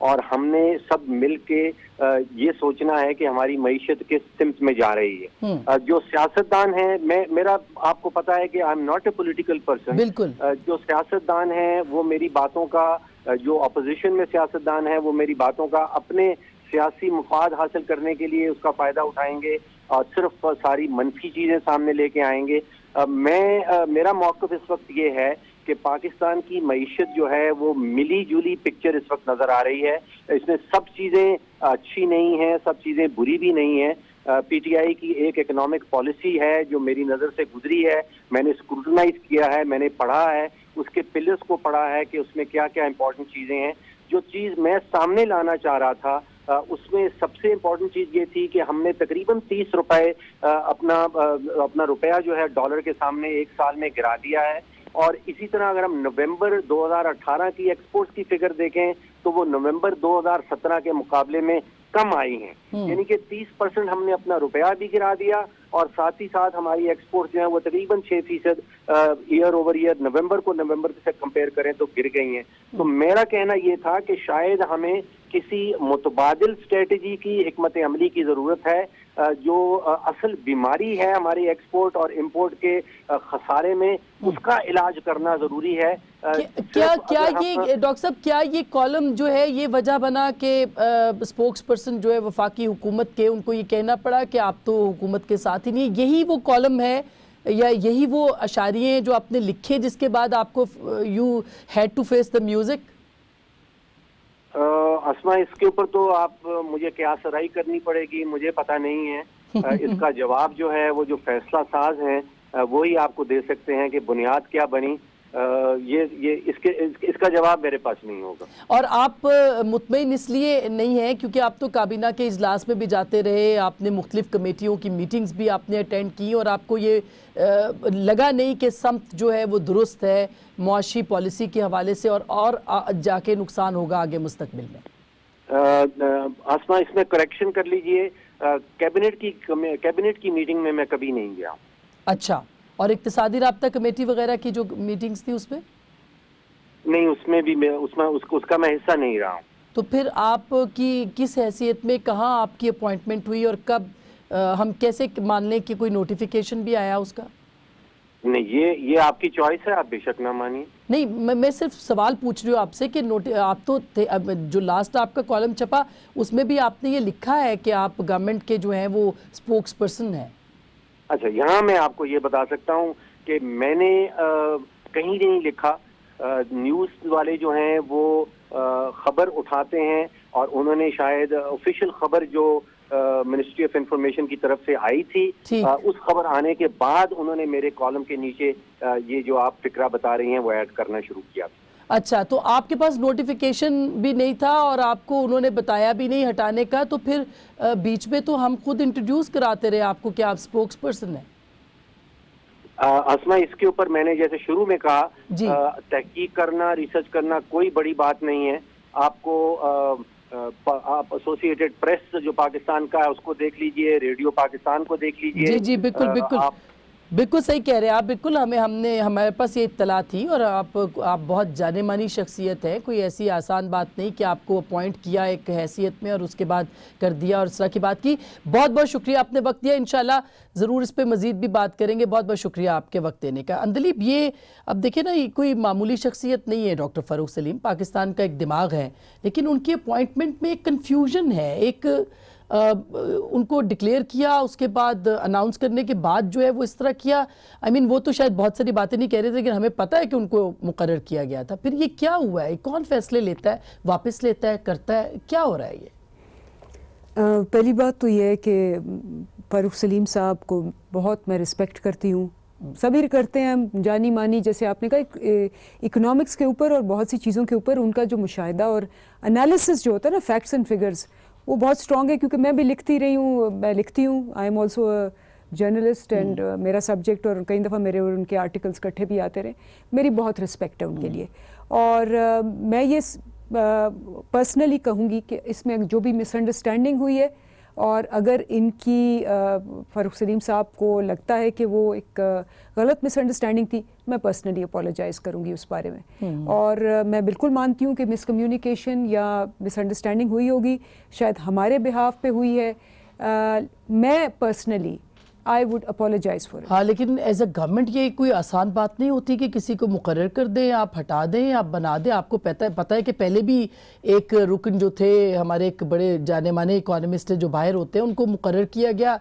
اور ہم نے سب مل کے یہ سوچنا ہے کہ ہماری معیشت کس سمت میں جا رہی ہے. جو سیاستدان ہیں, میرا آپ کو پتا ہے کہ I am not a political person. بالکل. جو سیاستدان ہیں وہ میری باتوں کا, جو اپوزیشن میں سیاستدان ہیں وہ میری باتوں کا اپنے سیاسی مفاد حاصل کرنے کے لیے اس کا فائدہ اٹھائیں گے اور صرف ساری منفی چیزیں سامنے لے کے آئیں گے. میرا موقف اس وقت یہ ہے کہ پاکستان کی معیشت جو ہے وہ ملی جلی پکچر اس وقت نظر آ رہی ہے. اس میں سب چیزیں اچھی نہیں ہیں, سب چیزیں بری بھی نہیں ہیں. پی ٹی آئی کی ایک اکنامک پالیسی ہے جو میری نظر سے گزری ہے, میں نے اسکروٹنائز کیا ہے, میں نے پڑھا ہے, اس کے پلرز کو پڑھا ہے کہ اس میں کیا کیا امپورٹنٹ چیزیں ہیں. جو چیز میں سامنے لانا چاہ رہا تھا اس میں سب سے امپورٹنٹ چیز یہ تھی کہ ہم نے تقریباً 30 روپے اپنا روپیہ جو ہے ڈالر کے سامنے ایک سال میں گرا دیا ہے. اور اسی طرح اگر ہم نومبر 2018 کی ایکسپورٹس کی فگر دیکھیں تو وہ نومبر 2017 کے مقابلے میں کم آئی ہیں. یعنی کہ 30% ہم نے اپنا روپیہ بھی گرا دیا اور ساتھ ہی ساتھ ہماری ایکسپورٹ جو ہیں وہ تقریباً 6% ایئر اوور ایئر نومبر سے کمپیئر کریں تو گر گئی ہیں. تو میرا کہنا یہ تھا کہ شاید ہمیں کسی متبادل اسٹریٹجی کی حکمت عملی کی ضرورت ہے. جو اصل بیماری ہے ہماری ایکسپورٹ اور امپورٹ کے خسارے میں, اس کا علاج کرنا ضروری ہے. کیا یہ ڈاکٹر صاحب, کیا یہ کالم جو ہے یہ وجہ بنا کہ اسپوکس پرسن جو ہے وفاقی حکومت کے, ان کو یہ کہنا پڑا کہ آپ تو حکومت کے ساتھ ہی نہیں, یہی وہ کالم ہے یا یہی وہ اشاریے ہیں جو آپ نے لکھے جس کے بعد آپ کو you head to face the music? Asma, اس کے اوپر تو آپ مجھے قیاس رائی کرنی پڑے گی, مجھے پتہ نہیں ہے. اس کا جواب جو ہے وہ جو فیصلہ ساز ہیں وہی آپ کو دے سکتے ہیں کہ بنیاد کیا بنی. اس کا جواب میرے پاس نہیں ہوگا. اور آپ مطمئن اس لیے نہیں ہیں کیونکہ آپ تو کابینہ کے اجلاس میں بھی جاتے رہے, آپ نے مختلف کمیٹیوں کی میٹنگز بھی آپ نے اٹینڈ کی, اور آپ کو یہ لگا نہیں کہ سمت جو ہے وہ درست ہے معاشی پالیسی کے حوالے سے, اور جا کے نقصان ہوگا آگے مستقبل میں؟ آسما, اس میں کریکشن کر لیجئے, کیبنٹ کی میٹنگ میں میں کبھی نہیں گیا. اچھا, اور اقتصادی رابطہ کمیٹی وغیرہ کی جو میٹنگز تھی اس میں نہیں, اس میں بھی اس کا میں حصہ نہیں رہا ہوں. تو پھر آپ کی کس حیثیت میں کہاں آپ کی اپوائنٹمنٹ ہوئی اور کب, ہم کیسے مان لیں کہ کوئی نوٹیفیکیشن بھی آیا اس کا؟ نہیں, یہ آپ کی چوائس ہے, آپ بے شک نہ مانیے. نہیں, میں صرف سوال پوچھ رہی ہوں آپ سے کہ آپ تو جو لاسٹ آپ کا کالم چھپا اس میں بھی آپ نے یہ لکھا ہے کہ آپ گورنمنٹ کے جو ہیں وہ اسپوکس پرسن ہیں. اچھا, یہاں میں آپ کو یہ بتا سکتا ہوں کہ میں نے کہیں نہیں لکھا. نیوز والے جو ہیں وہ خبر اٹھاتے ہیں اور انہوں نے شاید آفیشیل خبر جو منسٹری آف انفارمیشن کی طرف سے آئی تھی, اس خبر آنے کے بعد انہوں نے میرے کالم کے نیچے یہ جو آپ فکرہ بتا رہی ہیں وہ ایڈ کرنا شروع کیا. اچھا, تو آپ کے پاس نوٹیفیکیشن بھی نہیں تھا اور آپ کو انہوں نے بتایا بھی نہیں ہٹانے کا, تو پھر بیچ میں تو ہم خود انٹروڈیوس کراتے رہے آپ کو کہ آپ اسپوکس پرسن ہیں. اسما, اس کے اوپر میں نے جیسے شروع میں کہا, تحقیق کرنا, ریسرچ کرنا کوئی بڑی بات نہیں ہے. آپ کو آپ ایسوسیٹڈ پریس جو پاکستان کا ہے اس کو دیکھ لیجئے, ریڈیو پاکستان کو دیکھ لیجئے. جی بالکل بالکل صحیح کہہ رہے ہیں آپ. بالکل ہمارے پاس یہ اطلاع تھی, اور آپ بہت جانے مانی شخصیت ہیں, کوئی ایسی آسان بات نہیں کہ آپ کو اپوائنٹ کیا ایک حیثیت میں اور اس کے بعد کر دیا اور اس طرح کی بات کی. بہت بہت شکریہ آپ نے وقت دیا, انشاءاللہ ضرور اس پہ مزید بھی بات کریں گے. بہت بہت شکریہ آپ کے وقت دینے کا. اندلیب, یہ اب دیکھیں نا, یہ کوئی معمولی شخصیت نہیں ہے ڈاکٹر فاروق سلیم, پاکستان کا ایک دماغ ہے, لیکن ان کی اپوائنٹمنٹ میں ایک کنفیوژن ہے. ایک ان کو ڈکلیئر کیا, اس کے بعد اناؤنس کرنے کے بعد جو ہے وہ اس طرح کیا. وہ تو شاید بہت ساری باتیں نہیں کہہ رہے تھے, لیکن ہمیں پتہ ہے کہ ان کو مقرر کیا گیا تھا. پھر یہ کیا ہوا ہے, کون فیصلے لیتا ہے, واپس لیتا ہے, کرتا ہے, کیا ہو رہا ہے یہ؟ پہلی بات تو یہ ہے کہ فاروق سلیم صاحب کو بہت میں رسپیکٹ کرتی ہوں, سبھی کرتے ہیں جانی مانی, جیسے آپ نے کہا اکنامکس کے اوپر اور بہت سی چیزوں کے اوپر ان کا جو مشاہدہ اور انالیسس جو ہوتا ہے نا, فیکٹس اینڈ فگرز, وہ بہت اسٹرانگ ہے. کیونکہ میں بھی لکھتی رہی ہوں, میں لکھتی ہوں, I am also journalist, and میرا سبجیکٹ, اور کئی دفعہ میرے اور ان کے آرٹیکلس کٹھے بھی آتے رہے. میری بہت رسپیکٹ ہے ان کے لیے. اور میں یہ پرسنلی کہوں گی کہ اس میں جو بھی مس انڈرسٹینڈنگ ہوئی ہے, اور اگر ان کی فاروق سلیم صاحب کو لگتا ہے کہ وہ ایک غلط مس انڈرسٹینڈنگ تھی, میں پرسنلی اپولوجائز کروں گی اس بارے میں. اور میں بالکل مانتی ہوں کہ مس کمیونیکیشن یا مس انڈرسٹینڈنگ ہوئی ہوگی, شاید ہمارے بہاف پہ ہوئی ہے. میں personally I would apologize for it. ہاں لیکن ایز اے گورنمنٹ یہ کوئی آسان بات نہیں ہوتی کہ کسی کو مقرر کر دیں, آپ ہٹا دیں, آپ بنا دیں. آپ کو پتہ ہے کہ پہلے بھی ایک رکن جو تھے ہمارے ایک بڑے جانے مانے اکانومسٹ جو باہر ہوتے ہیں ان کو مقرر کیا گیا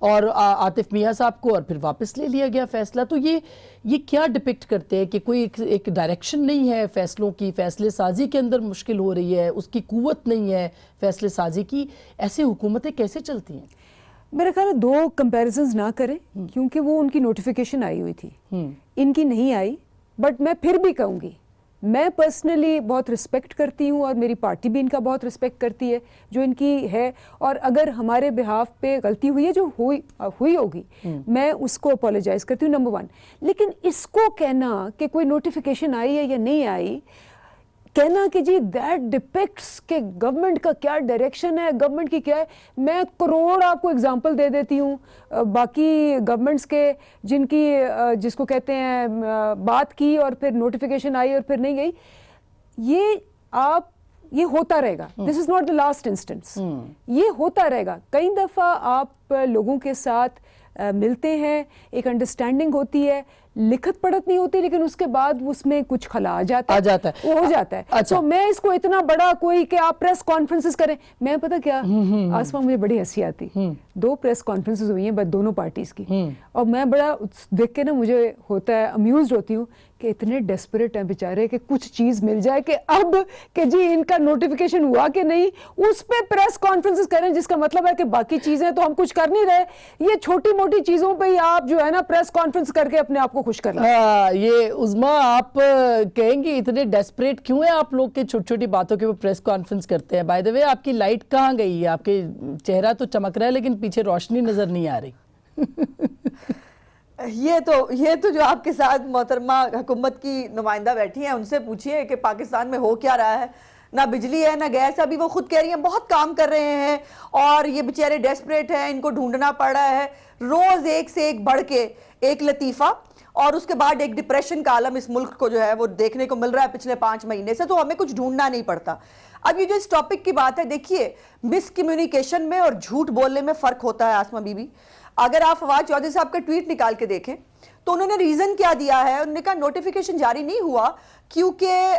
اور عاطف میاں صاحب کو, اور پھر واپس لے لیا گیا فیصلہ. تو یہ کیا ڈپکٹ کرتے ہیں کہ کوئی ایک ڈائریکشن نہیں ہے فیصلوں کی, فیصلے سازی کے اندر مشکل ہو رہی ہے, اس کی قوت نہیں ہے فیصلے سازی کی. ایسے حکومتیں کیسے چلتی ہیں؟ میرا خیال ہے دو کمپیریزنز نہ کریں, کیونکہ وہ ان کی نوٹیفیکیشن آئی ہوئی تھی, ان کی نہیں آئی. بٹ میں پھر بھی کہوں گی, میں پرسنلی بہت رسپیکٹ کرتی ہوں اور میری پارٹی بھی ان کا بہت رسپیکٹ کرتی ہے جو ان کی ہے. اور اگر ہمارے بہاف پہ غلطی ہوئی ہے جو ہوئی ہوگی, میں اس کو اپولوجائز کرتی ہوں, نمبر 1. لیکن اس کو کہنا کہ کوئی نوٹیفیکیشن آئی ہے یا نہیں آئی, کہنا کہ جی دیٹ ڈپکٹس کہ گورنمنٹ کا کیا ڈائریکشن ہے, گورنمنٹ کی کیا ہے. میں کروڑ آپ کو اگزامپل دے دیتی ہوں باقی گورنمنٹس کے جن کی جس کو کہتے ہیں بات کی اور پھر نوٹیفیکیشن آئی اور پھر نہیں گئی. یہ ہوتا رہے گا. This is not the last instance. یہ ہوتا رہے گا. کئی دفعہ آپ لوگوں کے ساتھ ملتے ہیں, ایک انڈرسٹینڈنگ ہوتی ہے, لکھت پڑھت نہیں ہوتی, لیکن اس کے بعد اس میں کچھ خلا آ جاتا ہے, وہ ہو جاتا ہے. تو میں اس کو اتنا بڑا کوئی کہ آپ پریس کانفرنسز کریں, میں پتہ کیا آسما مجھے بڑی ہنسی آتی. 2 پریس کانفرنسز ہوئی ہیں بس دونوں پارٹیز کی, اور میں بڑا دیکھ کے نا مجھے ہوتا ہے, امیوزڈ ہوتی ہوں کہ اتنے ڈیسپریٹ ہیں بیچارے کہ کچھ چیز مل جائے کہ اب کہ جی ان کا نوٹیفیکیشن ہوا کہ نہیں, اس پہ پریس کانفرنسز کریں, جس کا مطلب ہے کہ باقی چیزیں تو ہم کچھ کر نہیں رہے, یہ چھوٹی موٹی چیزوں پہ ہی آپ جو ہے نا پریس کانفرنس کر کے اپنے آپ کو خوش کر لیں. یہ عظما آپ کہیں گے اتنے ڈیسپریٹ کیوں ہیں آپ لوگ کہ چھوٹی چھوٹی باتوں کے وہ پریس کانفرنس کرتے ہیں؟ بائی دا وے آپ کی لائٹ کہاں گئی ہے؟ آپ کے چہرہ تو چمک رہا ہے لیکن پیچھے روشنی نظر نہیں آ رہی. یہ تو جو آپ کے ساتھ محترمہ حکومت کی نمائندہ بیٹھی ہیں ان سے پوچھئے کہ پاکستان میں ہو کیا رہا ہے. نہ بجلی ہے نہ گیس. ابھی وہ خود کہہ رہی ہیں بہت کام کر رہے ہیں اور یہ بیچارے ڈیسپریٹ ہیں, ان کو ڈھونڈنا پڑ رہا ہے. روز ایک سے ایک بڑھ کے ایک لطیفہ, اور اس کے بعد ایک ڈپریشن کا عالم اس ملک کو جو ہے وہ دیکھنے کو مل رہا ہے پچھلے 5 مہینے سے. تو ہمیں کچھ ڈھونڈنا نہیں پڑتا. اب یہ جو اس ٹاپک کی بات ہے, دیکھیے مس کمیونیکیشن میں اور جھوٹ بولنے میں فرق ہوتا ہے آسما بی بی. اگر آپ فواد چودھری صاحب کا ٹویٹ نکال کے دیکھیں تو انہوں نے ریزن کیا دیا ہے. انہوں نے کہا نوٹیفیکیشن جاری نہیں ہوا کیونکہ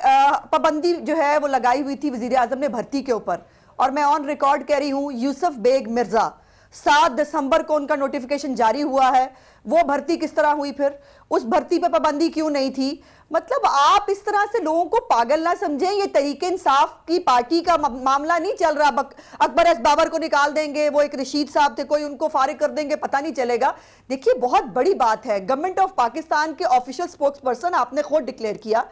پابندی جو ہے وہ لگائی ہوئی تھی وزیر اعظم نے بھرتی کے اوپر. اور میں آن ریکارڈ کہہ رہی ہوں, یوسف بیگ مرزا 7 دسمبر کو ان کا نوٹیفیکیشن جاری ہوا ہے. وہ بھرتی کس طرح ہوئی, پھر اس بھرتی پہ پابندی کیوں نہیں تھی؟ مطلب آپ اس طرح سے لوگوں کو پاگل نہ سمجھیں. یہ تحریک انصاف کی پارٹی کا معاملہ نہیں چل رہا. اکبر ایس بابر کو نکال دیں گے, وہ ایک رشید صاحب تھے, کوئی ان کو فارغ کر دیں گے, پتہ نہیں چلے گا. دیکھیے بہت بڑی بات ہے, گورنمنٹ آف پاکستان کے آفیشل سپوکس پرسن آپ نے خود ڈکلیئر کیا.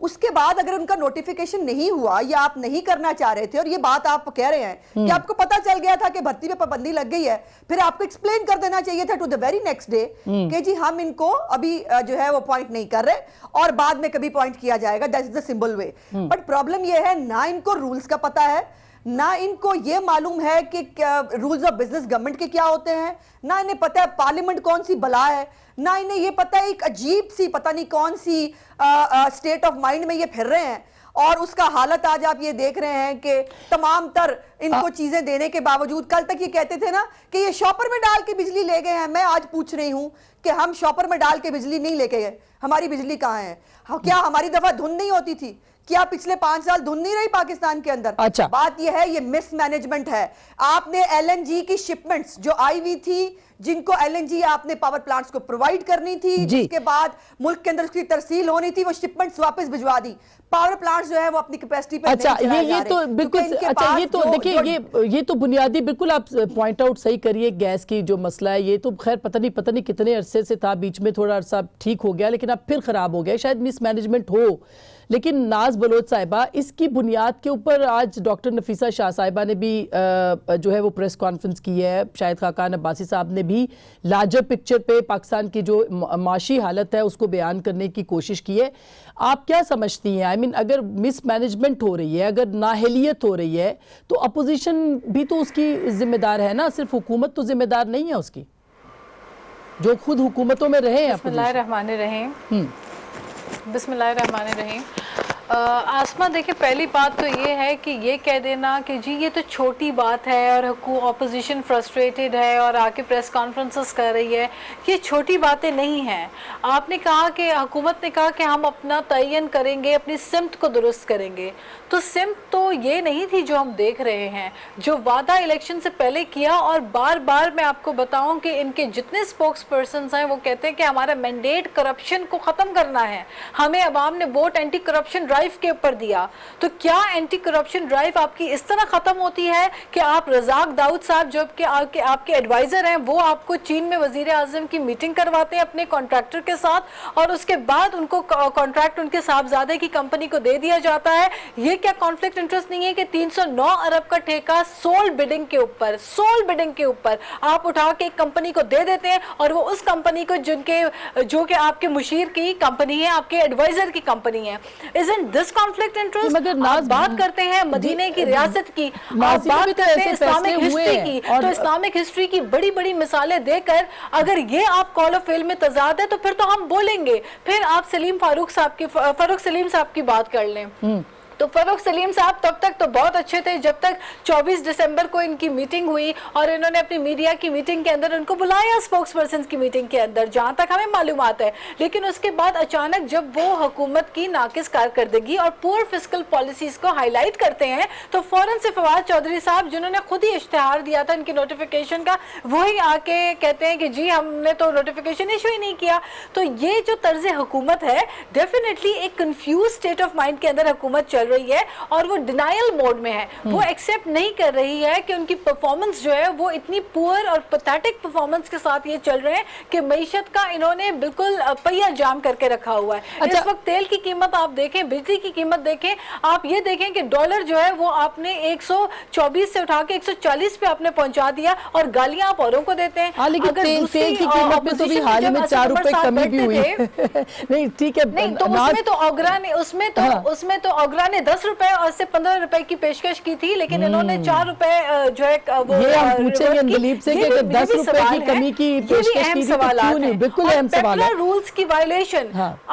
اس کے بعد اگر ان کا نوٹیفیکیشن نہیں ہوا یا آپ نہیں کرنا چاہ رہے تھے, اور یہ بات آپ کہہ رہے ہیں کہ آپ کو پتا چل گیا تھا کہ بھرتی پہ پابندی لگ گئی ہے, پھر آپ کو ایکسپلین کر دینا چاہیے تھا to the very next day کہ جی ہم ان کو ابھی جو ہے وہ پوائنٹ نہیں کر رہے اور بعد میں کبھی پوائنٹ کیا جائے گا. That is the simple way. But problem یہ ہے, نہ ان کو رولز کا پتا ہے, نہ ان کو یہ معلوم ہے کہ رولز آف بزنس گورنمنٹ کے کیا ہوتے ہیں, نہ انہیں پتا ہے پارلیمنٹ کون سی بلا ہے, نہ انہیں یہ پتا ہے ایک عجیب سی پتہ نہیں کون سی سٹیٹ آف مائنڈ میں یہ پھر رہے ہیں. اور اس کا حالت آج آپ یہ دیکھ رہے ہیں کہ تمام تر ان کو چیزیں دینے کے باوجود, کل تک یہ کہتے تھے نا کہ یہ شاپر میں ڈال کے بجلی لے گئے ہیں. میں آج پوچھ رہی ہوں کہ ہم شاپر میں ڈال کے بجلی نہیں لے کے گئے, ہماری بجلی کہاں ہے؟ کیا ہماری دفعہ دھند نہیں ہوتی تھی؟ کیا پچھلے 5 سال دھند نہیں رہی پاکستان کے اندر؟ بات یہ ہے, یہ مس مینجمنٹ ہے. آپ نے ایل این جی کی شپمنٹس جو آئی ہوئی تھی, جن کو ایل این جی آپ نے پاور پلانٹس کو پرووائڈ کرنی تھی, جس کے بعد ملک کے اندر اس کی ترسیل ہونی تھی, وہ شپمنٹس واپس بھجوا دی. پاور پلانٹس جو ہے وہ اپنی کیپیسٹی پہ نہیں چلائے جا رہے. یہ تو بالکل, اچھا یہ تو دیکھیے یہ تو بنیادی بالکل آپ پوائنٹ آؤٹ صحیح کریے. گیس کی جو مسئلہ ہے یہ تو خیر پتہ نہیں کتنے عرصے سے تھا, بیچ میں تھوڑا عرصہ ٹھیک ہو گیا لیکن اب پھر خراب ہو گیا. شاید مس مینجمنٹ ہو, لیکن ناز بلوچ صاحبہ اس کی بنیاد کے اوپر آج ڈاکٹر نفیسہ شاہ صاحبہ نے بھی جو ہے وہ پریس کانفرنس کی ہے. شاہد خاقان عباسی صاحب نے بھی لارجر پکچر پہ پاکستان کی جو معاشی حالت ہے اس کو بیان کرنے کی کوشش کی ہے. آپ کیا سمجھتی ہیں, اگر مس مینجمنٹ ہو رہی ہے, اگر نااہلیت ہو رہی ہے, تو اپوزیشن بھی تو اس کی ذمہ دار ہے نا, صرف حکومت تو ذمہ دار نہیں ہے اس کی, جو خود حکومتوں میں رہے ہیں. بسم اللہ الرحمن الرحیم. بسم اللہ الرحمن الرحیم. آسما دیکھیں پہلی بات تو یہ ہے کہ یہ کہہ دینا کہ جی یہ تو چھوٹی بات ہے اور اپوزیشن فرسٹریٹڈ ہے اور آ کے پریس کانفرنسز کر رہی ہے، یہ چھوٹی باتیں نہیں ہیں. آپ نے کہا کہ حکومت نے کہا کہ ہم اپنا تعین کریں گے، اپنی سمت کو درست کریں گے، تو سمت تو یہ نہیں تھی جو ہم دیکھ رہے ہیں. جو وعدہ الیکشن سے پہلے کیا، اور بار بار میں آپ کو بتاؤں کہ ان کے جتنے اسپوکس پرسنز ہیں وہ کہتے ہیں کہ ہمارا مینڈیٹ کرپشن کو ختم کرنا ہے، ہمیں عوام نے ووٹ اینٹی کرپشن ڈرائیو کے اوپر دیا. تو کیا اینٹی کرپشن ڈرائیو آپ کی اس طرح ختم ہوتی ہے کہ آپ رزاق داؤد صاحب جو کہ آپ کے ایڈوائزر ہیں وہ آپ کو چین میں وزیر اعظم کی میٹنگ کرواتے ہیں اپنے کانٹریکٹر کے ساتھ، اور اس کے بعد ان کو کانٹریکٹ ان کے صاحبزادے کی کمپنی کو دے دیا جاتا ہے؟ یہ کیا کانفلکٹ انٹرسٹ نہیں ہے کہ 309 ارب کا ٹھیکہ سول بڈنگ کے اوپر آپ اٹھا کے ایک کمپنی کو دے دیتے ہیں، اور وہ اس کمپنی کو جو کہ آپ کے مشیر کی کمپنی ہے، آپ کے ایڈوائزر کی کمپنی ہے. Isn't this conflict interest؟ آپ بات کرتے ہیں مدینے کی ریاست کی، آپ بات کرتے ہیں اسلامک ہسٹری کی، تو اسلامک ہسٹری کی بڑی بڑی مثالیں دے کر اگر یہ آپ کال آف فیل میں تضاد ہے تو پھر تو ہم بولیں گے. پھر آپ فاروق سلیم صاحب کی بات کر لیں. تو فاروق سلیم صاحب تب تک تو بہت اچھے تھے جب تک 24 دسمبر کو ان کی میٹنگ ہوئی اور انہوں نے اپنی میڈیا کی میٹنگ کے اندر ان کو بلایا اسپوکس پرسنز کی میٹنگ کے اندر، جہاں تک ہمیں معلومات ہے. لیکن اس کے بعد اچانک جب وہ حکومت کی ناقص کارکردگی اور پور فسکل پالیسیز کو ہائی لائٹ کرتے ہیں تو فوراً سے فواد چودھری صاحب جنہوں نے خود ہی اشتہار دیا تھا ان کی نوٹیفیکیشن کا، وہی آ کے کہتے ہیں کہ جی ہم نے تو نوٹیفیکیشن ایشو ہی نہیں کیا. تو یہ جو طرز حکومت ہے ڈیفینیٹلی ایک کنفیوز اسٹیٹ آف مائنڈ کے اندر حکومت چل رہی ہے، اور وہ ڈینائل موڈ میں ہے. وہ ایکسیپٹ نہیں کر رہی ہے کہ ان کی پرفارمنس جو ہے وہ اتنی پور اور پیتھیٹک پرفارمنس کے ساتھ یہ چل رہے ہیں کہ معیشت کا انہوں نے بالکل پہیا جام کر کے رکھا ہوا ہے. اس وقت تیل کی قیمت آپ دیکھیں، بجلی کی قیمت دیکھیں، آپ یہ دیکھیں کہ ڈالر جو ہے وہ آپ نے 124 سے اٹھا کے 140 پہ آپ نے پہنچا دیا، اور گالیاں آپ اوروں کو دیتے ہیں. اگر تیل کی قیمت میں تو بھی حال ہی میں 4 روپے کمی بھی ہوئی نہیں ٹھیک ہے. نہیں تو اس میں تو اوگرا نے 10 روپے اور سے 15 روپے کی پیشکش کی تھی، لیکن انہوں نے 4 روپے جو ہے یہ ہم پوچھیں گے اندلیب سے کہ 10 روپے کی کمی کی پیشکش کی تھی تو کیوں نہیں؟ بالکل اہم سوال ہے. پیپرا رولز کی وائلیشن،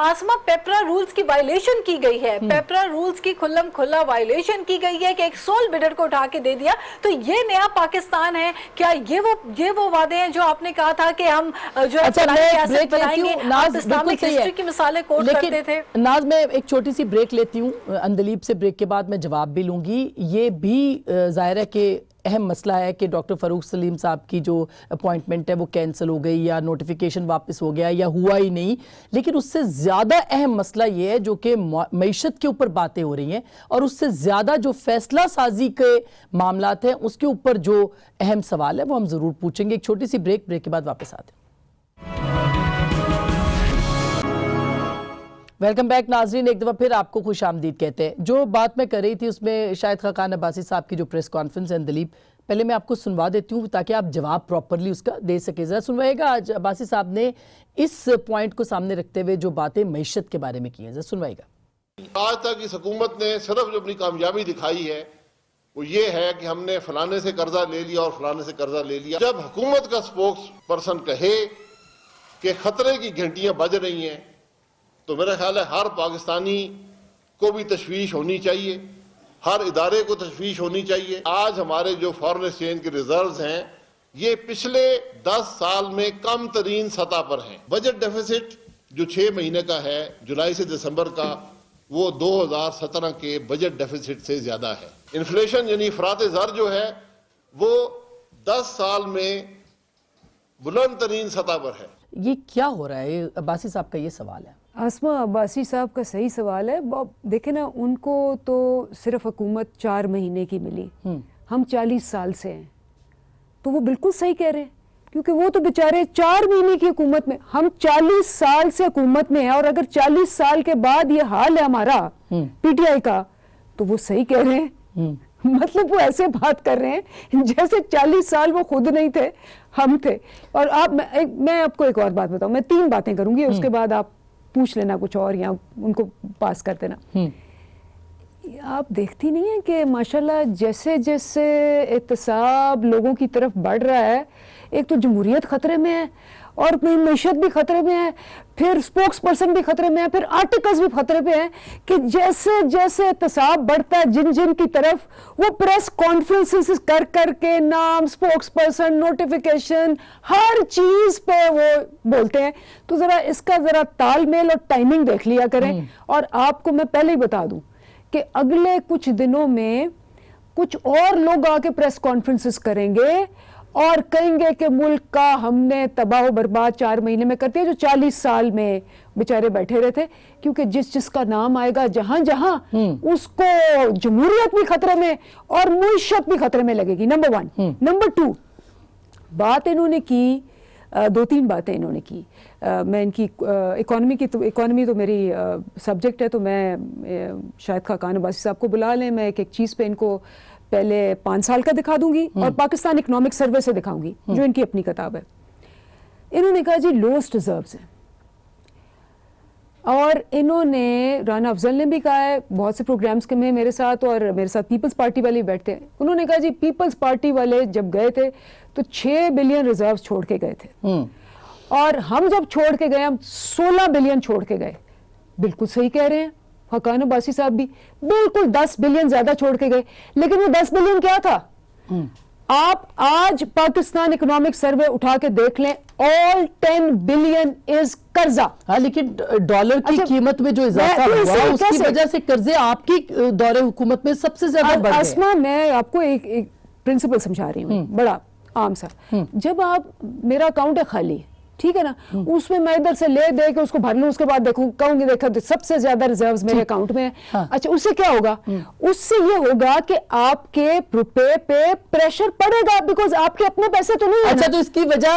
آسما پیپرا رولز کی وائلیشن کی گئی ہے، پیپرا رولز کی کھلم کھلا وائلیشن کی گئی ہے کہ ایک سول بڈر کو اٹھا کے دے دیا. تو یہ نیا پاکستان ہے کیا؟ یہ وہ وعدے ہیں جو آپ نے کہا تھا کہ ہم جو ہے ریاست بنائیں گے، آپ اسلامک ہسٹری کی مثالیں کوٹ کرتے تھے. ناز میں ایک چھوٹی سی بریک لیتی ہوں اندلیب سے، بریک کے بعد میں جواب بھی لوں گی. یہ بھی ظاہر ہے کہ اہم مسئلہ ہے کہ ڈاکٹر فاروق سلیم صاحب کی جو اپوائنٹمنٹ ہے وہ کینسل ہو گئی یا نوٹیفیکیشن واپس ہو گیا یا ہوا ہی نہیں. لیکن اس سے زیادہ اہم مسئلہ یہ ہے جو کہ معیشت کے اوپر باتیں ہو رہی ہیں، اور اس سے زیادہ جو فیصلہ سازی کے معاملات ہیں اس کے اوپر جو اہم سوال ہے وہ ہم ضرور پوچھیں گے. ایک چھوٹی سی بریک کے بعد واپس آتے ہیں. ویلکم بیک ناظرین، ایک دفعہ پھر آپ کو خوش آمدید کہتے ہیں. جو بات میں کر رہی تھی اس میں شاہد خاقان عباسی صاحب کی جو پریس کانفرنس ہے اندلیب، پہلے میں آپ کو سنوا دیتی ہوں تاکہ آپ جواب پراپرلی اس کا دے سکیں. ذرا سنوائے گا آج عباسی صاحب نے اس پوائنٹ کو سامنے رکھتے ہوئے جو باتیں معیشت کے بارے میں کی ہیں، ذرا سنوائے گا. آج تک اس حکومت نے صرف جو اپنی کامیابی دکھائی ہے وہ یہ ہے کہ ہم نے فلانے سے قرضہ لے لیا اور فلانے سے قرضہ لے لیا. جب حکومت کا سپوکس پرسن کہے کہ خطرے کی گھنٹیاں بج رہی ہیں تو میرا خیال ہے ہر پاکستانی کو بھی تشویش ہونی چاہیے، ہر ادارے کو تشویش ہونی چاہیے. آج ہمارے جو فارن ایکسچینج کے ریزروز ہیں یہ پچھلے 10 سال میں کم ترین سطح پر ہیں. بجٹ ڈیفیسٹ جو 6 مہینے کا ہے جولائی سے دسمبر کا، وہ 2017 کے بجٹ ڈیفیسٹ سے زیادہ ہے. انفلیشن یعنی افراط زر جو ہے وہ 10 سال میں بلند ترین سطح پر ہے. یہ کیا ہو رہا ہے؟ عباسی صاحب کا یہ سوال ہے. آسما عباسی صاحب کا صحیح سوال ہے. دیکھیں نا، ان کو تو صرف حکومت 4 مہینے کی ملی، ہم 40 سال سے ہیں، تو وہ بالکل صحیح کہہ رہے ہیں کیونکہ وہ تو بیچارے 4 مہینے کی حکومت میں، ہم 40 سال سے حکومت میں ہیں. اور اگر 40 سال کے بعد یہ حال ہے ہمارا پی ٹی آئی کا تو وہ صحیح کہہ رہے ہیں. مطلب وہ ایسے بات کر رہے ہیں جیسے 40 سال وہ خود نہیں تھے، ہم تھے. اور میں آپ کو ایک اور بات بتاؤں، میں 3 باتیں کروں گی، اس کے بعد آپ پوچھ لینا کچھ اور یا ان کو پاس کر دینا. آپ دیکھتی نہیں ہیں کہ ماشاءاللہ جیسے جیسے احتساب لوگوں کی طرف بڑھ رہا ہے، ایک تو جمہوریت خطرے میں ہے اور معیشت بھی خطرے میں ہے, پھر اسپوکس پرسن بھی خطرے میں ہے, پھر آرٹیکلز بھی خطرے پہ ہیں کہ جیسے جیسے احتساب بڑھتا ہے جن کی طرف, وہ پریس کانفرنسز کر کے نام, اسپوکس پرسن, نوٹیفیکیشن, ہر چیز پہ وہ بولتے ہیں. تو ذرا اس کا ذرا تال میل اور ٹائمنگ دیکھ لیا کریں. اور آپ کو میں پہلے ہی بتا دوں کہ اگلے کچھ دنوں میں کچھ اور لوگ آ کے پریس کانفرنسز کریں گے اور کہیں گے کہ ملک کا ہم نے تباہ و برباد 4 مہینے میں کر دیا, جو 40 سال میں بیچارے بیٹھے رہے تھے. کیونکہ جس کا نام آئے گا جہاں اس کو جمہوریت بھی خطرے میں اور معیشت بھی خطرے میں لگے گی. نمبر 1. نمبر 2, بات انہوں نے کی, 2-3 باتیں انہوں نے کی. میں ان کی اکانومی تو میری سبجیکٹ ہے, تو میں شاہد خاقان عباسی صاحب کو بلا لیں, میں ایک چیز پہ ان کو پہلے 5 سال کا دکھا دوں گی اور پاکستان اکنامک سروے سے دکھاؤں گی جو ان کی اپنی کتاب ہے. انہوں نے کہا جی لوسٹ ریزروز ہیں, اور انہوں نے, رانا افضل نے بھی کہا ہے بہت سے پروگرامز میں میرے ساتھ, اور میرے ساتھ پیپلز پارٹی والے بیٹھتے ہیں. انہوں نے کہا جی پیپلز پارٹی والے جب گئے تھے تو 6 بلین ریزروز چھوڑ کے گئے تھے, اور ہم جب چھوڑ کے گئے ہم 16 بلین چھوڑ کے گئے. بالکل صحیح کہہ رہے ہیں خاقان عباسی صاحب بھی, بالکل 10 بلین زیادہ چھوڑ کے گئے. لیکن وہ 10 بلین کیا تھا؟ آپ آج پاکستان اکنامک سروے اٹھا کے دیکھ لیں, all 10 بلین از قرضہ. ہاں, لیکن ڈالر کی قیمت میں جو اضافہ ہوا اس کی وجہ سے قرضے آپ کی دور حکومت میں سب سے زیادہ بڑھ گئے. اسما, میں آپ کو ایک پرنسپل سمجھا رہی ہوں, بڑا عام سا. جب آپ, میرا اکاؤنٹ ہے خالی, ٹھیک ہے نا, اس میں ادھر سے لے دے کے اس کو بھر لوں, اس کے بعد کہوں گی دیکھا سب سے زیادہ ریزروز میرے اکاؤنٹ میں ہیں. اچھا, اس سے کیا ہوگا؟ اس سے یہ ہوگا کہ آپ کے روپے پہ پریشر پڑے گا, بیکاز آپ کے اپنے پیسے تو نہیں ہیں. اچھا, تو اس کی وجہ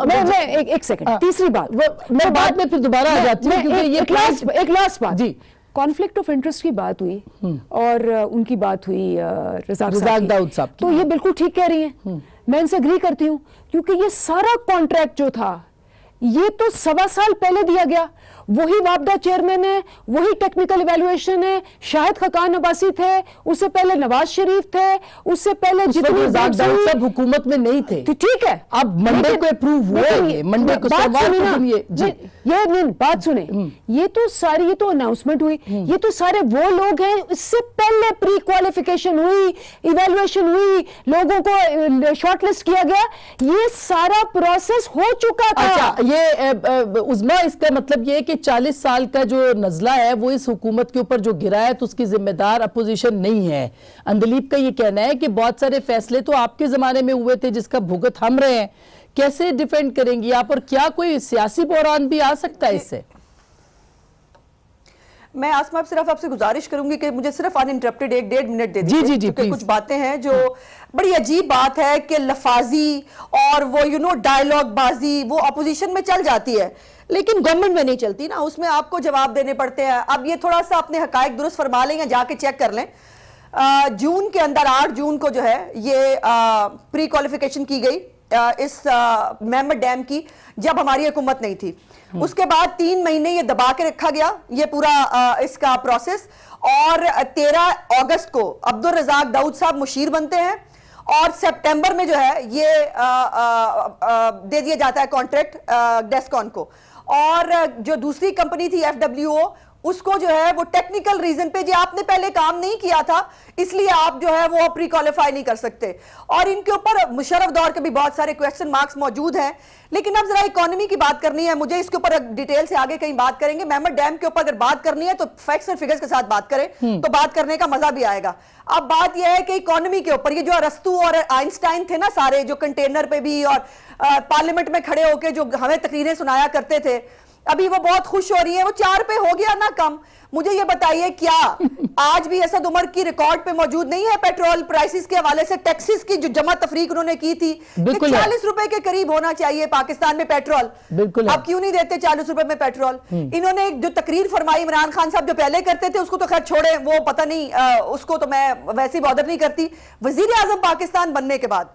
میں ایک سیکنڈ, تیسری بات, میں بعد میں پھر دوبارہ آ جاتی ہوں کیونکہ یہ ایک لاسٹ بات. جی, کانفلکٹ آف انٹرسٹ کی بات ہوئی اور ان کی بات ہوئی رزاق داؤد صاحب, تو یہ بالکل ٹھیک کہہ رہی ہیں, میں ان سے اگری کرتی ہوں. کیونکہ یہ سارا کانٹریکٹ جو تھا یہ تو 1.25 سال پہلے دیا گیا. وہی وابڈا چیئرمین ہے, وہی ٹیکنیکل ایویلویشن ہے, شاہد خاقان عباسی تھے, اس سے پہلے نواز شریف تھے, اس سے پہلے جتنی سب حکومت میں نہیں تھے. ٹھیک ہے, اب منڈے کو اپروو ہوئے, منڈے کو بات سنیں, یہ تو ساری, یہ تو اناؤنسمنٹ ہوئی, یہ تو سارے وہ لوگ ہیں, اس سے پہلے پری کوالیفیکیشن ہوئی, ایویلویشن ہوئی, لوگوں کو شارٹ لسٹ کیا گیا, یہ سارا پروسیس ہو چکا تھا. اچھا, یہ عظما, اس کا مطلب یہ ہے کہ 40 سال کا جو نزلہ ہے وہ اس حکومت کے اوپر جو گرا ہے تو اس کی ذمہ دار اپوزیشن نہیں ہے. اندلیب کا یہ کہنا ہے کہ بہت سارے فیصلے تو آپ کے زمانے میں ہوئے تھے جس کا بھگت ہم رہے ہیں. کیسے ڈیفینڈ کریں گی آپ, اور کیا کوئی سیاسی بحران بھی آ سکتا ہے اس سے؟ میں آسما صرف آپ سے گزارش کروں گی کہ مجھے صرف انٹرپٹیڈ 1.5 منٹ دے دیجیے. جی کیونکہ کچھ باتیں ہیں جو بڑی عجیب بات ہے کہ لفاظی اور وہ ڈائیلاگ بازی وہ اپوزیشن میں چل جاتی ہے لیکن گورنمنٹ میں نہیں چلتی نا, اس میں آپ کو جواب دینے پڑتے ہیں. اب یہ تھوڑا سا اپنے حقائق درست فرما لیں یا جا کے چیک کر لیں. جون کے اندر 8 جون کو جو ہے یہ پری کوالیفیکیشن کی گئی اس محمد ڈیم کی, جب ہماری حکومت نہیں تھی. اس کے بعد 3 مہینے یہ دبا کے رکھا گیا یہ پورا اس کا پروسیس, اور 13 اگست کو عبدالرزاق داؤد صاحب مشیر بنتے ہیں, اور سپٹمبر میں جو ہے یہ دے دیا جاتا ہے کانٹریکٹ ڈیسکون کو. اور جو دوسری کمپنی تھی FWO, اس کو جو ہے وہ ٹیکنیکل ریزن پہ, جی آپ نے پہلے کام نہیں کیا تھا اس لیے آپ جو ہے وہ پری کوالیفائی نہیں کر سکتے. اور ان کے اوپر مشرف دور کے بھی بہت سارے کویسچن مارکس موجود ہیں. لیکن اب ذرا اکانومی کی بات کرنی ہے مجھے, اس کے اوپر ڈیٹیل سے آگے کہیں بات کریں گے. محمد ڈیم کے اوپر اگر بات کرنی ہے تو فیکٹس اور فگرز کے ساتھ بات کریں تو بات کرنے کا مزہ بھی آئے گا. اب بات یہ ہے کہ اکانومی کے اوپر یہ جو ارسطو اور آئنسٹائن تھے نا سارے, جو کنٹینر پہ بھی اور پارلیمنٹ میں کھڑے ہو کے جو ہمیں تقریریں سنایا کرتے تھے, ابھی وہ بہت خوش ہو رہی ہیں, وہ 4 پہ ہو گیا نا کم. مجھے یہ بتائیے کیا آج بھی اسد عمر کی ریکارڈ پہ موجود نہیں ہے پیٹرول پرائسز کے حوالے سے ٹیکسز کی جو جمع تفریق انہوں نے کی تھی کہ 40 روپے کے قریب ہونا چاہیے پاکستان میں پیٹرول. اب کیوں نہیں دیتے 40 روپے میں پیٹرول؟ انہوں نے جو تقریر فرمائی عمران خان صاحب جو پہلے کرتے تھے اس کو تو خیر چھوڑے, وہ پتہ نہیں, اس کو تو میں ویسی بادر نہیں کرتی. وزیر اعظم پاکستان بننے کے بعد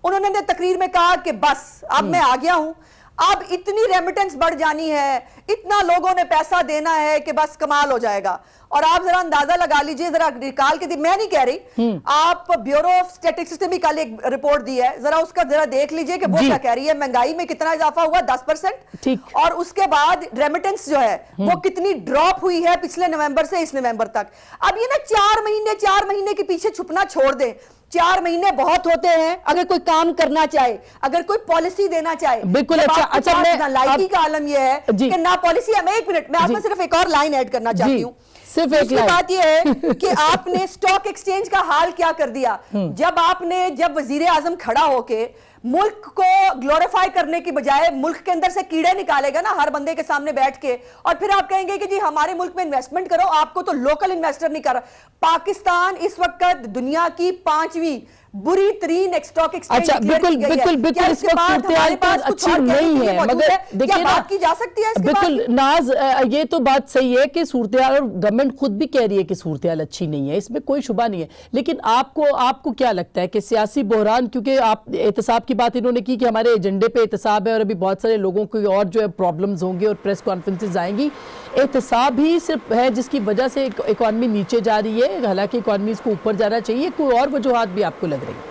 انہوں نے تقریر میں کہا کہ بس اب میں آ گیا ہوں, اب اتنی ریمیٹنس بڑھ جانی ہے, اتنا لوگوں نے پیسہ دینا ہے کہ بس کمال ہو جائے گا. اور آپ ذرا اندازہ لگا لیجئے, ذرا نکال کے میں نہیں کہہ رہی, آپ بیورو آف اسٹیٹسٹکس نے بھی کل ایک رپورٹ دی ہے, ذرا اس کا ذرا دیکھ لیجئے کہ وہ کیا کہہ رہی ہے. مہنگائی میں کتنا اضافہ ہوا, 10%, اور اس کے بعد ریمیٹنس جو ہے وہ کتنی ڈراپ ہوئی ہے پچھلے نومبر سے اس نومبر تک. اب یہ نا 4 مہینے کے پیچھے چھپنا چھوڑ دیں. 4 مہینے بہت ہوتے ہیں اگر کوئی کام کرنا چاہے, اگر کوئی پالیسی دینا چاہے. بالکل. اچھا لائکی کا عالم یہ ہے کہ نہ پالیسی. ایک منٹ, میں آپ میں صرف ایک اور لائن ایڈ کرنا چاہتی ہوں. صرف ایک بات یہ ہے کہ آپ نے سٹاک ایکسچینج کا حال کیا کر دیا. جب وزیر اعظم کھڑا ہو کے ملک کو گلوریفائی کرنے کی بجائے ملک کے اندر سے کیڑے نکالے گا نا ہر بندے کے سامنے بیٹھ کے, اور پھر آپ کہیں گے کہ جی ہمارے ملک میں انویسٹمنٹ کرو, آپ کو تو لوکل انویسٹر نہیں کر رہا. پاکستان اس وقت دنیا کی 5ویں بری ترین سٹاک ایکسچینج. اچھا بالکل اس وقت صورتحال اچھی نہیں ہے, مگر دیکھیے نا, بات کی جا سکتی ہے. بالکل ناز, یہ تو بات صحیح ہے کہ صورتحال, اور گورنمنٹ خود بھی کہہ رہی ہے کہ صورتحال اچھی نہیں ہے, اس میں کوئی شبہ نہیں ہے. لیکن آپ کو کیا لگتا ہے کہ سیاسی بحران, کیونکہ آپ احتساب کی بات انہوں نے کی کہ ہمارے ایجنڈے پہ احتساب ہے اور ابھی بہت سارے لوگوں کو اور جو ہے پرابلمز ہوں گے اور پریس کانفرنسز آئیں گی, احتساب ہی صرف ہے جس کی وجہ سے اکانومی نیچے جا رہی ہے, حالانکہ اکانومی اس کو اوپر جانا چاہیے, کوئی اور وجوہات بھی آپ کو لگ رہی ہیں؟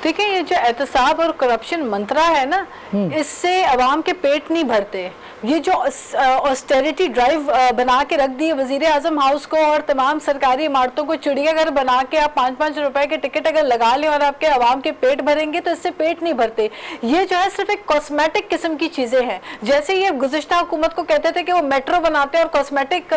دیکھیں یہ جو احتساب اور کرپشن منترا ہے نا, اس سے عوام کے پیٹ نہیں بھرتے. یہ جو آسٹیریٹی ڈرائیو بنا کے رکھ دی ہے وزیر اعظم ہاؤس کو اور تمام سرکاری عمارتوں کو چڑیا گھر بنا کے آپ 5-5 روپے کے ٹکٹ اگر لگا لیں اور آپ کے عوام کے پیٹ بھریں گے تو اس سے پیٹ نہیں بھرتے. یہ جو ہے صرف ایک کاسمیٹک قسم کی چیزیں ہیں. جیسے یہ گزشتہ حکومت کو کہتے تھے کہ وہ میٹرو بناتے ہیں اور کاسمیٹک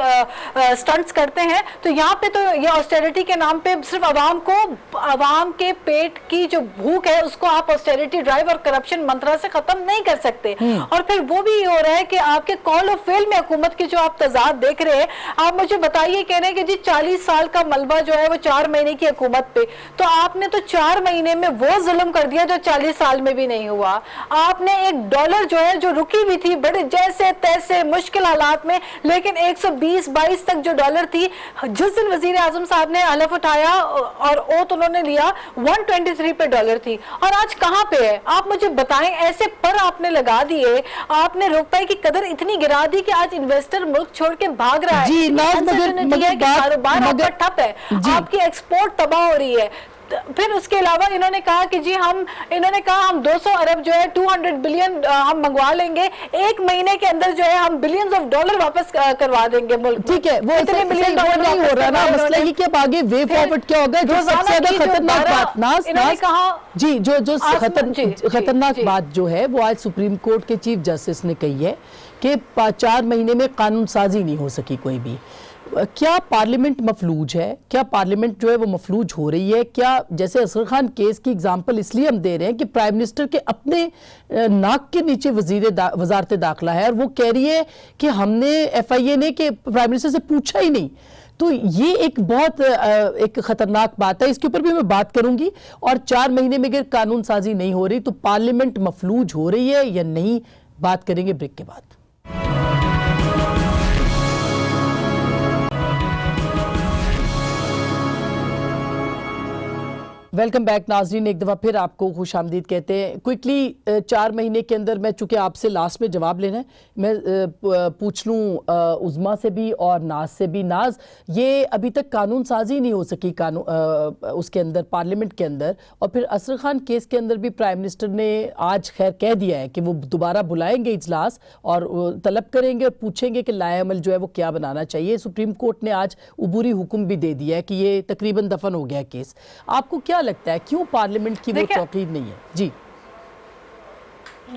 سٹنٹس کرتے ہیں, تو یہاں پہ تو یہ آسٹیریٹی کے نام پہ صرف عوام کے پیٹ کی جو بھوک ہے اس کو آپ آسٹیریٹی ڈرائیو اور کرپشن منترا سے ختم نہیں کر سکتے. اور پھر وہ بھی یہ ہو رہا ہے کہ آپ کے کال آف فیل میں حکومت کی جو آپ تضاد دیکھ رہے ہیں, آپ مجھے بتائیے, کہہ رہے ہیں کہ جی 40 سال کا ملبہ جو ہے وہ 4 مہینے کی حکومت پہ, تو آپ نے تو 4 مہینے میں وہ ظلم کر دیا جو 40 سال میں بھی نہیں ہوا. آپ نے $1 جو ہے جو رکی ہوئی تھی بڑے جیسے تیسے مشکل حالات میں, لیکن 120-22 تک جو ڈالر تھی, جس دن وزیر اعظم صاحب نے حلف اٹھایا اور اوت انہوں نے لیا 123 پہ ڈالر تھی, اور آج کہاں پہ ہے آپ مجھے بتائیں. ایسے پر آپ نے لگا دیے, آپ نے روپے کی قدر اتنی گرا دی کہ آج انویسٹر ملک چھوڑ کے بھاگ رہا ہے. جی مگر کاروبار آپ کا ٹھپ ہے, آپ کی ایکسپورٹ تباہ ہو رہی ہے. پھر اس کے علاوہ انہوں نے کہا کہ جی ہم 200 ارب جو ہے 200 بلین ہم منگوا لیں گے, 1 مہینے کے اندر جو ہے ہم بلینز آف ڈالر واپس کروا دیں گے ملک. ٹھیک ہے, وہ اتنے بلین ڈالر نہیں ہو رہا نا, مسئلہ یہ کہ اب آگے وے فارورڈ کیا ہوگا. جو سب سے زیادہ خطرناک بات ناز جی جو خطرناک بات جو ہے وہ آج سپریم کورٹ کے چیف جسٹس نے کہی ہے کہ 4 مہینے میں قانون سازی نہیں ہو سکی کوئی بھی. کیا پارلیمنٹ مفلوج ہے؟ کیا پارلیمنٹ جو ہے وہ مفلوج ہو رہی ہے؟ کیا جیسے اصغر خان کیس کی اگزامپل اس لیے ہم دے رہے ہیں کہ پرائم منسٹر کے اپنے ناک کے نیچے وزارت داخلہ ہے اور وہ کہہ رہی ہے کہ ہم نے FIA نے کہ پرائم منسٹر سے پوچھا ہی نہیں. تو یہ ایک بہت ایک خطرناک بات ہے, اس کے اوپر بھی میں بات کروں گی. اور 4 مہینے میں اگر قانون سازی نہیں ہو رہی تو پارلیمنٹ مفلوج ہو رہی ہے یا نہیں, بات کریں گے بریک کے بعد. ویلکم بیک ناظرین, ایک دفعہ پھر آپ کو خوش آمدید کہتے ہیں. کوئکلی 4 مہینے کے اندر, میں چونکہ آپ سے لاسٹ میں جواب لینا ہے, میں پوچھ لوں عظما سے بھی اور ناز سے بھی. ناز, یہ ابھی تک قانون سازی نہیں ہو سکی اس کے اندر, پارلیمنٹ کے اندر, اور پھر اصغر خان کیس کے اندر بھی پرائم منسٹر نے آج خیر کہہ دیا ہے کہ وہ دوبارہ بلائیں گے اجلاس اور طلب کریں گے اور پوچھیں گے کہ لائحہ عمل جو ہے وہ کیا بنانا چاہیے. سپریم کورٹ نے آج عبوری حکم بھی دے دیا ہے کہ یہ تقریباً دفن ہو گیا کیس. آپ کو کیا لگتا ہے کیوں پارلیمنٹ کی وہ توقیر نہیں ہے؟ جی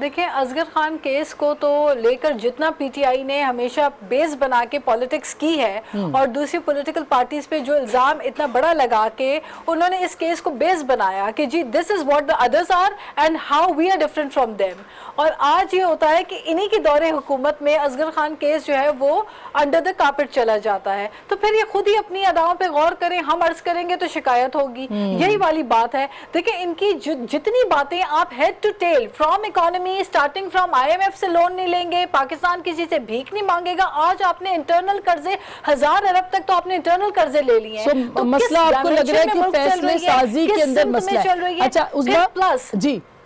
دیکھیں, اصغر خان کیس کو تو لے کر جتنا پی ٹی آئی نے ہمیشہ بیس بنا کے پولیٹکس کی ہے اور دوسری پولیٹیکل پارٹیز پہ جو الزام اتنا بڑا لگا کے انہوں نے اس کیس کو بیس بنایا کہ جی this is what the others are and how we are different from them. اور آج یہ ہوتا ہے کہ انہی کی دور حکومت میں اصغر خان کیس جو ہے وہ انڈر دا کارپٹ چلا جاتا ہے. تو پھر یہ خود ہی اپنی اداؤں پہ غور کریں, ہم عرض کریں گے تو شکایت ہوگی. یہی والی بات ہے. دیکھیں ان کی جتنی باتیں آپ had to tell from economy, starting from IMF سے لون نہیں لیں گے, پاکستان کسی سے بھیک نہیں مانگے گا. آج آپ نے انٹرنل قرضے 1000 ارب تک تو آپ نے انٹرنل قرضے لے لیے ہیں. مسئلہ آپ کو لگ رہا ہے کہ فیصلے سازی کے اندر مسئلہ ہے. اچھا عظما جی,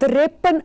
53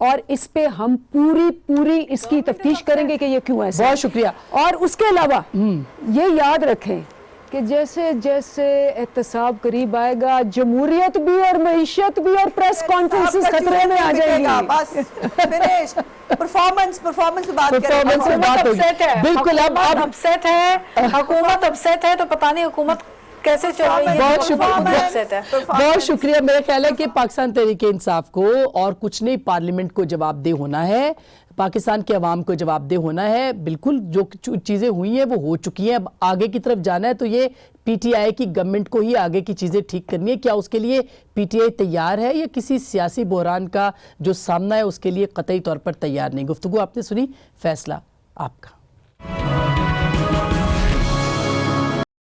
اور اس پہ ہم پوری اس کی تفتیش کریں گے کہ یہ کیوں ایسا ہے۔ بہت شکریہ۔ اور اس کے علاوہ یہ یاد رکھیں کہ جیسے جیسے احتساب قریب آئے گا جمہوریت بھی اور معیشت بھی اور پریس کانفرنسز خطرے میں آ جائیں گی۔ بس فنش پرفارمنس کی بات کریں۔ پرفارمنس کی بات ہوگی بالکل۔ اب اپسیٹ ہے، حکومت اپسیٹ ہے، تو پتہ نہیں حکومت کیسے چل رہی ہے۔ بہت شکریہ، بہت شکریہ۔ میرا خیال ہے کہ پاکستان تحریک انصاف کو اور کچھ نہیں، پارلیمنٹ کو جواب دہ ہونا ہے، پاکستان کے عوام کو جواب دہ ہونا ہے۔ بالکل جو چیزیں ہوئی ہیں وہ ہو چکی ہیں، اب آگے کی طرف جانا ہے تو یہ پی ٹی آئی کی گورنمنٹ کو ہی آگے کی چیزیں ٹھیک کرنی ہے۔ کیا اس کے لیے پی ٹی آئی تیار ہے یا کسی سیاسی بحران کا جو سامنا ہے اس کے لیے قطعی طور پر تیار نہیں؟ گفتگو آپ نے سنی، فیصلہ آپ کا۔